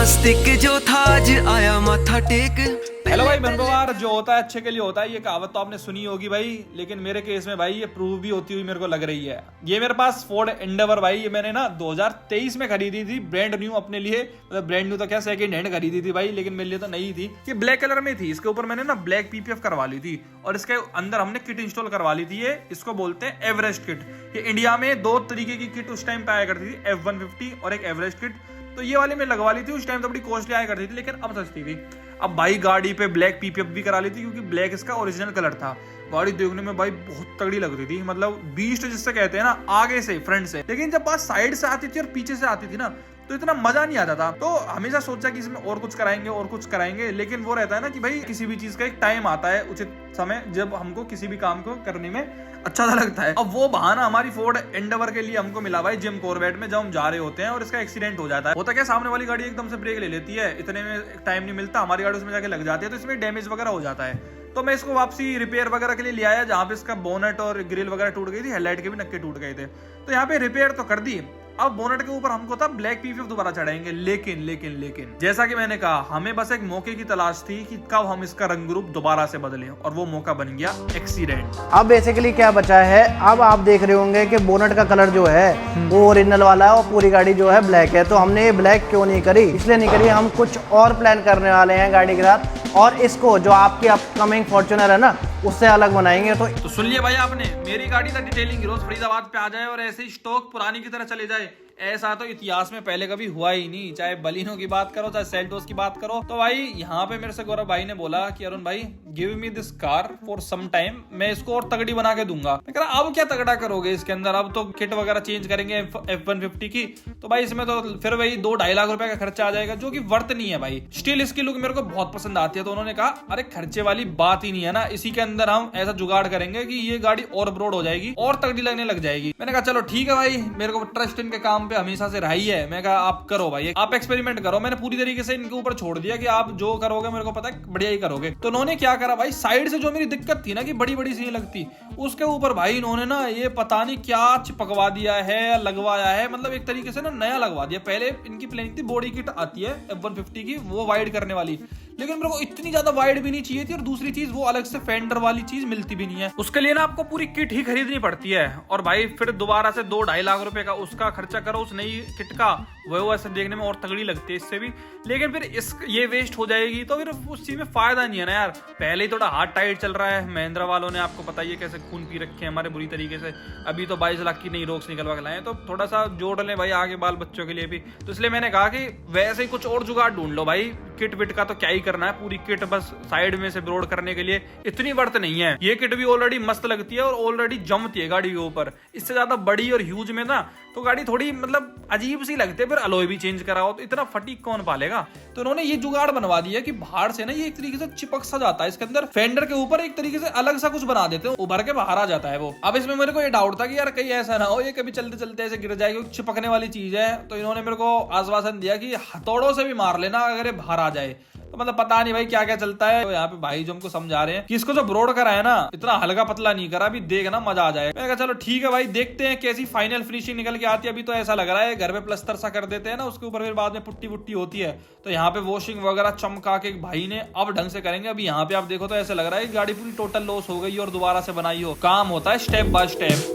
आस्तिक जो था आज आया माथा टेक। हेलो भाई बनवार, जो होता है अच्छे के लिए होता है, ये कहावत तो आपने सुनी होगी भाई। लेकिन मेरे केस में भाई ये प्रूव भी होती हुई मेरे को लग रही है। ये मेरे पास फोर्ड एंडेवर भाई, ये मैंने ना 2023 में खरीदी थी, ब्रांड न्यू अपने लिए। मतलब ब्रांड न्यू तो क्या, सेकंड हैंड खरीदी थी भाई, लेकिन मेरे लिए तो नई थी। ये ब्लैक कलर में थी, इसके ऊपर मैंने ना ब्लैक पीपीएफ करवा ली थी और इसके अंदर हमने किट इंस्टॉल करवा ली थी। ये इसको बोलते हैं एवरेस्ट किट। ये इंडिया में दो तरीके की किट उस टाइम पे आया करती थी, F150 और एक एवरेस्ट किट। तो ये वाली मैं लगवा ली थी उस टाइम, तो बड़ी कॉस्टली आया करती थी, लेकिन अब सस्ती थी। अब भाई गाड़ी पे ब्लैक पीपीएफ भी करा ली थी, क्योंकि ब्लैक इसका ओरिजिनल कलर था। गाड़ी देखने में भाई बहुत तगड़ी लग रही थी, मतलब बीस्ट जिससे कहते हैं ना, आगे से फ्रंट से। लेकिन जब बात साइड से आती थी और पीछे से आती थी ना, तो इतना मजा नहीं आता था। तो हमेशा सोचा कि इसमें और कुछ कराएंगे और कुछ कराएंगे, लेकिन वो रहता है ना कि भाई किसी भी चीज का एक टाइम आता है, उचित समय, जब हमको किसी भी काम को करने में अच्छा लगता है। अब वो बहाना हमारी फोर्ड एंडेवर के लिए हमको मिला भाई जिम कॉर्बेट में, जब हम जा रहे होते हैं और इसका एक्सीडेंट हो जाता है। होता क्या, सामने वाली गाड़ी एकदम से ब्रेक ले लेती है, इतने में टाइम नहीं मिलता, हमारी गाड़ी उसमें जाके लग जाती है, तो इसमें डैमेज वगैरह हो जाता है। तो मैं इसको वापसी रिपेयर वगैरह के लिए ले आया, जहाँ पे इसका बोनेट और ग्रिल वगैरह टूट गई थी, हेडलाइट के भी नक्के टूट गए थे। तो यहाँ पे रिपेयर तो कर दी। अब बोनेट के ऊपर हमको था ब्लैक पीपीएफ दोबारा चढ़ाएंगे, लेकिन जैसा कि मैंने कहा, हमें बस एक मौके की तलाश थी कि कब हम इसका रंग रूप दोबारा से बदलें, और वो मौका बन गया एक्सीडेंट। अब बेसिकली क्या बचा है, अब आप देख रहे होंगे कि बोनट का कलर जो है वो ओरिजिनल वाला है और पूरी गाड़ी जो है ब्लैक है। तो हमने ये ब्लैक क्यों नहीं करी, इसलिए नहीं करी, हम कुछ और प्लान करने वाले हैं गाड़ी के साथ, और इसको जो आपकी अपकमिंग फॉर्च्यूनर है ना, उससे अलग बनाएंगे। तो सुन लिया भाई आपने, मेरी गाड़ी का डिटेलिंग हीरोज फरीदाबाद पे आ जाए और ऐसे ही स्टॉक पुरानी की तरह चले जाए, ऐसा तो इतिहास में पहले कभी हुआ ही नहीं। चाहे बलिनो की बात करो, चाहे सेल्टोस की बात करो। तो भाई यहाँ पे मेरे से गौरव भाई ने बोला कि अरुण भाई give me this car for some time, मैं इसको और तगड़ी बना के दूंगा। मैं कह रहा अब क्या तगड़ा करोगे इसके अंदर, अब तो किट वगैरह चेंज करेंगे F150 की, तो भाई इसमें तो फिर वही 2-2.5 लाख रुपए का खर्चा आ जाएगा, जो कि वर्थ नहीं है भाई। स्टिल इसकी लुक मेरे को बहुत पसंद आती है। तो उन्होंने कहा अरे खर्चे वाली बात ही नहीं है ना, इसी के अंदर हम ऐसा जुगाड़ करेंगे कि ये गाड़ी और ब्रॉड हो जाएगी और तगड़ी लगने लग जाएगी। मैंने कहा चलो ठीक है भाई, मेरे को ट्रस्ट इनके काम पे हमेशा से रही है। मैं कहा आप करो भाई, आप एक्सपेरिमेंट करो। मैंने पूरी तरीके से इनके ऊपर छोड़ दिया कि आप जो करोगे मेरे को पता है बढ़िया ही करोगे। तो उन्होंने क्या करा भाई, साइड से जो मेरी दिक्कत थी ना कि बड़ी बड़ी सी लगती, उसके ऊपर भाई इन्होंने ना ये पता नहीं क्या चिपकवा दिया है, लगवाया है, मतलब एक तरीके से ना नया लगवा दिया। पहले इनकी प्लानिंग थी बॉडी किट आती है F150 की, वो वाइड करने वाली, लेकिन मेरे को इतनी ज्यादा वाइड भी नहीं चाहिए थी, और दूसरी चीज वो अलग से फेंडर वाली चीज मिलती भी नहीं है। उसके लिए ना आपको पूरी किट ही खरीदनी पड़ती है, और भाई फिर दोबारा से 2-2.5 लाख रुपए का उसका खर्चा करो उस नई किट का। वो ऐसे देखने में और तगड़ी लगती है इससे भी, लेकिन फिर ये वेस्ट हो जाएगी, तो फिर उस चीज में फायदा नहीं है ना यार। पहले ही थोड़ा हाथ टाइट चल रहा है, महिंद्रा वालों ने आपको पता ही है कैसे खून पी रखे हैं हमारे बुरी तरीके से। अभी तो 22 लाख की नई रोक्स निकलवा के लाए, तो थोड़ा सा जोड़ लें भाई आगे बाल बच्चों के लिए भी। तो इसलिए मैंने कहा कि वैसे ही कुछ और जुगाड़ ढूंढ लो भाई, किट विट का तो क्या ही करना है, पूरी किट बस साइड में से ब्रोड करने के लिए इतनी वर्थ नहीं है। ये किट भी ऑलरेडी मस्त लगती है और ऑलरेडी जमती है गाड़ी के ऊपर। इससे ज्यादा बड़ी और ह्यूज में ना तो गाड़ी थोड़ी मतलब अजीब सी लगती है, फिर अलॉय भी चेंज कराओ तो इतना फटीक कौन पालेगा। तो उन्होंने ये जुगाड़ बनवा दिया कि बाहर से ना ये एक तरीके से चिपक सा जाता है, इसके अंदर फेंडर के ऊपर एक तरीके से अलग सा कुछ बना देते हैं, उभर के बाहर आ जाता है वो। अब इसमें मेरे को ये डाउट था कि यार कहीं ऐसा ना हो ये कभी चलते चलते ऐसे गिर जाएगी, चिपकने वाली चीज है। तो इन्होंने मेरे को आश्वासन दिया कि हथौड़ों से भी मार लेना अगर ये बाहर आ जाए। तो मतलब पता नहीं भाई क्या क्या चलता है। तो यहाँ पे भाई जो हमको समझा रहे हैं कि इसको जो ब्रोड करा है ना, इतना हल्का पतला नहीं करा, अभी देखना मजा आ जाए। मैं कहा चलो ठीक है भाई, देखते हैं कैसी फाइनल फिनिशिंग निकल के आती है। अभी तो ऐसा लग रहा है घर पे प्लस्तर सा कर देते हैं ना, उसके ऊपर फिर बाद में पुट्टी वुट्टी होती है, तो यहाँ पे वॉशिंग वगैरह चमका के भाई ने अब ढंग से करेंगे। अभी यहाँ पे आप देखो तो ऐसा लग रहा है गाड़ी पूरी टोटल लॉस हो गई और दोबारा से बनाई हो। काम होता है स्टेप बाय स्टेप।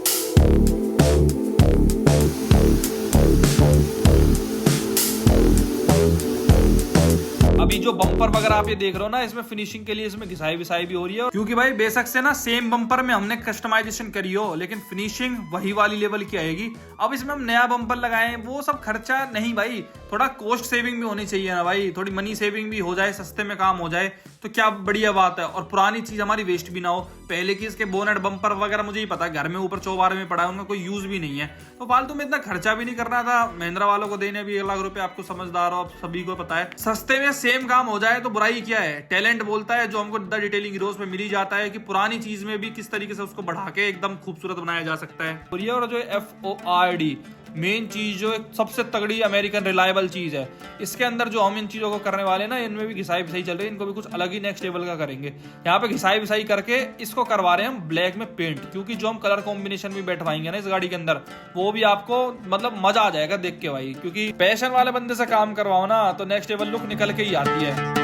अभी जो बम्पर वगैरह आप ये देख रहे हो ना, इसमें फिनिशिंग के लिए इसमें घिसाई विसाई भी हो रही है, क्योंकि भाई बेशक से ना सेम बम्पर में हमने कस्टमाइजेशन करी हो, लेकिन फिनिशिंग वही वाली लेवल की आएगी। अब इसमें हम नया बम्पर लगाएं, वो सब खर्चा नहीं भाई, थोड़ा कॉस्ट सेविंग भी होनी चाहिए ना भाई, थोड़ी मनी सेविंग भी हो जाए, सस्ते में काम हो जाए तो क्या बढ़िया बात है, और पुरानी चीज हमारी वेस्ट भी ना हो। पहले की इसके बोनेट बम्पर वगैरह मुझे ही पता है घर में ऊपर चौबारे में पड़ा है, उनका कोई यूज भी नहीं है, तो फालतू में इतना खर्चा भी नहीं करना था। महिंद्रा वालों को देने भी 1 लाख रुपए, आपको समझदार हो, आप सभी को पता है। सस्ते में सेम काम हो जाए तो बुराई क्या है। टैलेंट बोलता है, जो हमको द डिटेलिंग हीरोज में मिल ही जाता है कि पुरानी चीज में भी किस तरीके से उसको बढ़ा के एकदम खूबसूरत बनाया जा सकता है। और जो FORD मेन चीज जो एक सबसे तगड़ी अमेरिकन रिलायबल चीज है, इसके अंदर जो हम इन चीजों को करने वाले ना, इनमें भी घिसाई पिसाई चल रही है, इनको भी कुछ अलग ही नेक्स्ट लेवल का करेंगे। यहाँ पे घिसाई पिसाई करके इसको करवा रहे हैं हम ब्लैक में पेंट, क्योंकि जो हम कलर कॉम्बिनेशन भी बैठवाएंगे ना इस गाड़ी के अंदर, वो भी आपको मतलब मजा आ जाएगा देख के भाई, क्योंकि पैशन वाले बंदे से काम करवाओ ना तो नेक्स्ट लेवल लुक निकल के ही आती है।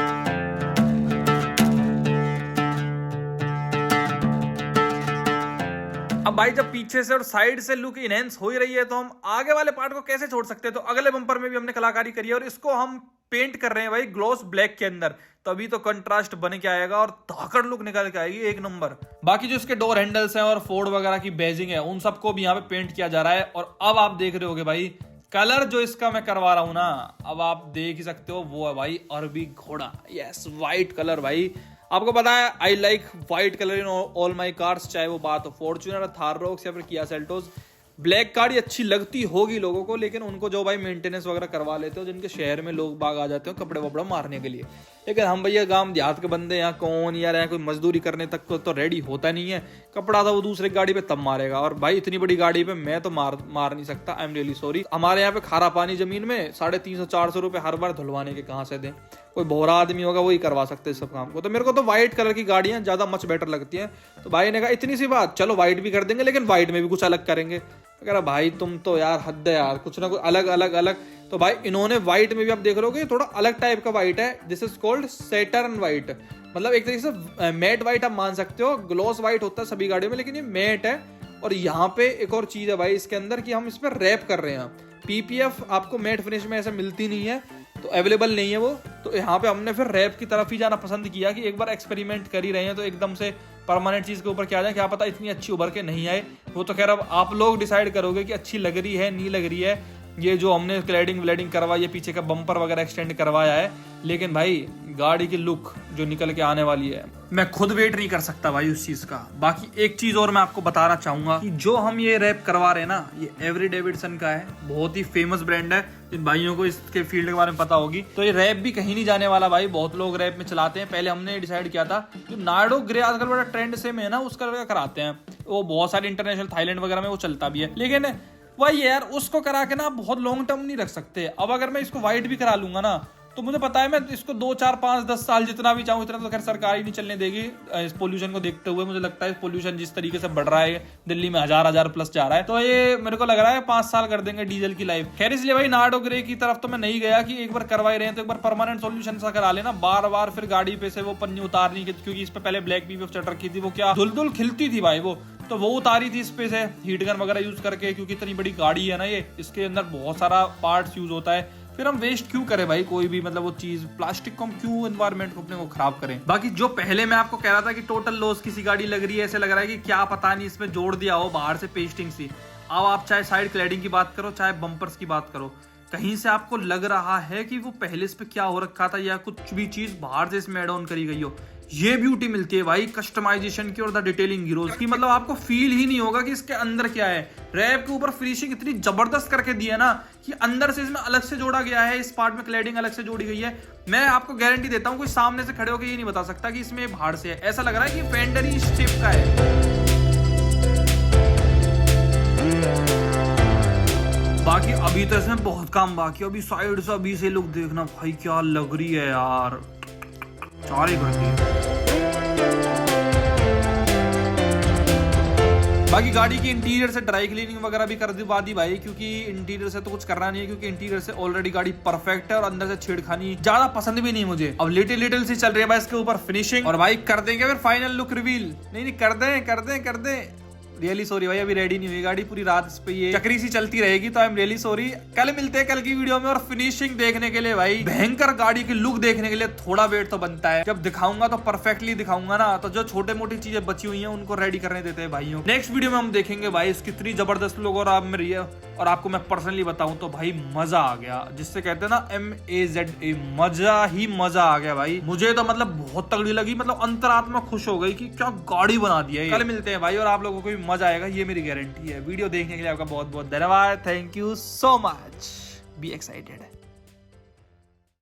अब भाई जब पीछे से और साइड से लुक इनहेंस हो ही रही है तो हम आगे वाले पार्ट को कैसे छोड़ सकते हैं। तो अगले बम्पर में भी हमने कलाकारी करी है और इसको हम पेंट कर रहे हैं भाई ग्लॉस ब्लैक के अंदर, तभी तो कंट्रास्ट बन के आएगा और धाकड़ लुक निकल के आएगी एक नंबर। बाकी जो इसके डोर हैंडल्स हैं और फोर्ड वगैरह की बेजिंग है, उन सबको भी यहाँ पे पेंट किया जा रहा है। और अब आप देख रहे होगे भाई कलर जो इसका मैं करवा रहा हूं ना, अब आप देख ही सकते हो, वो है भाई अरबी घोड़ा। यस, व्हाइट कलर भाई। आपको पता है I like white colour in all my cars, चाहे वो बात हो फॉर्च्यूनर, थार रॉक्स या फिर किया सेल्टोस। ब्लैक गाड़ी अच्छी लगती होगी लोगों को, लेकिन उनको जो भाई मेंटेनेंस वगैरह करवा लेते हो, जिनके शहर में लोग बाग आ जाते हो कपड़े वपड़ा मारने के लिए, लेकिन हम भैया गांव देहात के बंदे यहाँ कौन यार यहाँ कोई मजदूरी करने तक को तो रेडी होता नहीं है। कपड़ा था वो दूसरे गाड़ी पे तब मारेगा, और भाई इतनी बड़ी गाड़ी पे मैं तो मार नहीं सकता। I am really sorry. हमारे यहाँ पे खारा पानी जमीन में 350-400 रुपए हर बार धुलवाने के कहाँ से दें। कोई भोरा आदमी होगा वही करवा सकते हैं सब काम को। तो मेरे को तो व्हाइट कलर की गाड़ियां ज्यादा मच बेटर लगती हैं। तो भाई ने कहा इतनी सी बात, चलो व्हाइट भी कर देंगे, लेकिन व्हाइट में भी कुछ अलग करेंगे। तो कह रहा भाई तुम तो यार हद है यार, कुछ ना कुछ अलग अलग अलग। तो भाई इन्होंने व्हाइट में भी आप देख रहे हो थोड़ा अलग टाइप का व्हाइट है, this is called Saturn white. मतलब एक तरीके से मैट व्हाइट आप मान सकते हो, ग्लॉस व्हाइट होता है सभी गाड़ियों में, लेकिन ये मैट है। और यहाँ पे एक और चीज है भाई इसके अंदर कि हम इस पर रैप कर रहे हैं। पीपीएफ आपको मैट फिनिश में ऐसे मिलती नहीं है, तो अवेलेबल नहीं है वो। तो यहाँ पे हमने फिर रैप की तरफ ही जाना पसंद किया कि एक बार एक्सपेरिमेंट कर ही रहे हैं तो एकदम से परमानेंट चीज के ऊपर क्या जाए, क्या पता इतनी अच्छी उभर के नहीं आए। वो तो खैर अब आप लोग डिसाइड करोगे कि अच्छी लग रही है नहीं लग रही है। ये जो हमने क्लैडिंग व्लैडिंग करवाई है, पीछे का बम्पर वगैरह एक्सटेंड करवाया है, लेकिन भाई गाड़ी की लुक जो निकल के आने वाली है, मैं खुद वेट नहीं कर सकता भाई उस चीज का। बाकी एक चीज और मैं आपको बताना चाहूंगा कि जो हम ये रैप करवा रहे हैं ना, ये एवरी डेविडसन का है, बहुत ही फेमस ब्रांड है। जिन भाइयों को इसके फील्ड के बारे में पता होगी, तो ये रैप भी कहीं नहीं जाने वाला भाई। बहुत लोग रैप में चलाते हैं। पहले हमने डिसाइड किया था जो नार्डो ग्रे आजकल बड़ा ट्रेंड से में है ना, उसका कराते हैं। वो बहुत सारे इंटरनेशनल थाईलैंड वगैरह में वो चलता भी है, लेकिन वही यार उसको करा के ना बहुत लॉन्ग टर्म नहीं रख सकते। अब अगर मैं इसको व्हाइट भी करा लूंगा ना, तो मुझे पता है मैं इसको 2, 4, 5, 10 साल जितना भी चाहूँ इतना तो खैर सरकार ही नहीं चलने देगी। इस पोल्यूशन को देखते हुए मुझे लगता है पोल्यूशन जिस तरीके से बढ़ रहा है, दिल्ली में 1000 प्लस जा रहा है, तो ये मेरे को लग रहा है 5 साल कर देंगे डीजल की लाइफ। खैर इसलिए भाई नार्डो ग्रे की तरफ तो मैं नहीं गया कि एक बार करवा ही रहे हैं तो एक बार परमानेंट सोल्यूशन सा करा लेना। बार बार फिर गाड़ी पे से वो पन्नी उतारनी, क्योंकि इस पे पहले ब्लैक पीपीएफ चढ़ रखी थी, वो क्या धुल खिलती थी भाई वो, तो वो उतारी थी इस पे से हीट गन वगैरह यूज करके, क्योंकि इतनी बड़ी गाड़ी है ना ये, इसके अंदर बहुत सारा पार्ट्स यूज होता है। फिर हम वेस्ट क्यों करें भाई कोई भी मतलब वो चीज, प्लास्टिक को हम क्यों एनवायरनमेंट को अपने को खराब करें। बाकी जो पहले मैं आपको कह रहा था कि टोटल लॉस किसी गाड़ी लग रही है, ऐसे लग रहा है कि क्या पता नहीं इसमें जोड़ दिया हो बाहर से पेस्टिंग सी। अब आप चाहे साइड क्लैडिंग की बात करो, चाहे बम्पर्स की बात करो, कहीं से आपको लग रहा है कि वो पहले इस पे क्या हो रखा था या कुछ भी चीज बाहर से इसमें एड ऑन करी गई हो। ये ब्यूटी मिलती है भाई कस्टमाइजेशन की और द डिटेलिंग हीरोज की। मतलब आपको फील ही नहीं होगा कि इसके अंदर क्या है। रैप के ऊपर फिनिशिंग इतनी जबरदस्त करके दी है ना कि अंदर से इसमें अलग से जोड़ा गया है, इस पार्ट में क्लैडिंग अलग से जोड़ी गई है। मैं आपको गारंटी देता हूँ कोई सामने से खड़े होकर ये नहीं बता सकता कि इसमें बाहर से है। ऐसा लग रहा है कि फेंडर ही इस शेप का है। बाकी अभी तो इसमें बहुत काम बाकी है। अभी साइड से अभी से लोग देखना भाई क्या लग रही है यार, चार ही करती है। बाकी गाड़ी की इंटीरियर से ड्राई क्लीनिंग वगैरह भी कर दी भाई, क्योंकि इंटीरियर से तो कुछ करना नहीं है, क्योंकि इंटीरियर से ऑलरेडी गाड़ी परफेक्ट है और अंदर से छेड़खानी ज्यादा पसंद भी नहीं मुझे। अब लिटिल सी चल रही है भाई इसके ऊपर फिनिशिंग, और भाई कर देंगे फिर फाइनल लुक रिवील। नहीं कर दें रियली सॉरी भाई, अभी रेडी नहीं हुई गाड़ी, पूरी रात इस पे ये चक्री सी चलती रहेगी, तो आई एम रियली सॉरी। कल मिलते हैं कल की वीडियो में, और फिनिशिंग देखने के लिए भाई, भयंकर गाड़ी की लुक देखने के लिए थोड़ा वेट तो बनता है। जब दिखाऊंगा तो परफेक्टली दिखाऊंगा ना, तो जो छोटे मोटी चीजें बची हुई हैं उनको रेडी करने देते हैं भाइयों। नेक्स्ट वीडियो में हम देखेंगे भाई इसकी कितनी जबरदस्त लुक और आप में रही है। और आपको मैं पर्सनली बताऊं तो भाई मजा आ गया, जिससे कहते हैं ना MAZA, मजा ही मजा आ गया भाई। मुझे तो मतलब बहुत तगड़ी लगी, मतलब अंतरात्मा खुश हो गई कि क्या गाड़ी बना दी है। कल मिलते हैं भाई, और आप लोगों को भी मजा आएगा, ये मेरी गारंटी है। वीडियो देखने के लिए आपका बहुत बहुत धन्यवाद। Thank you so much, be excited.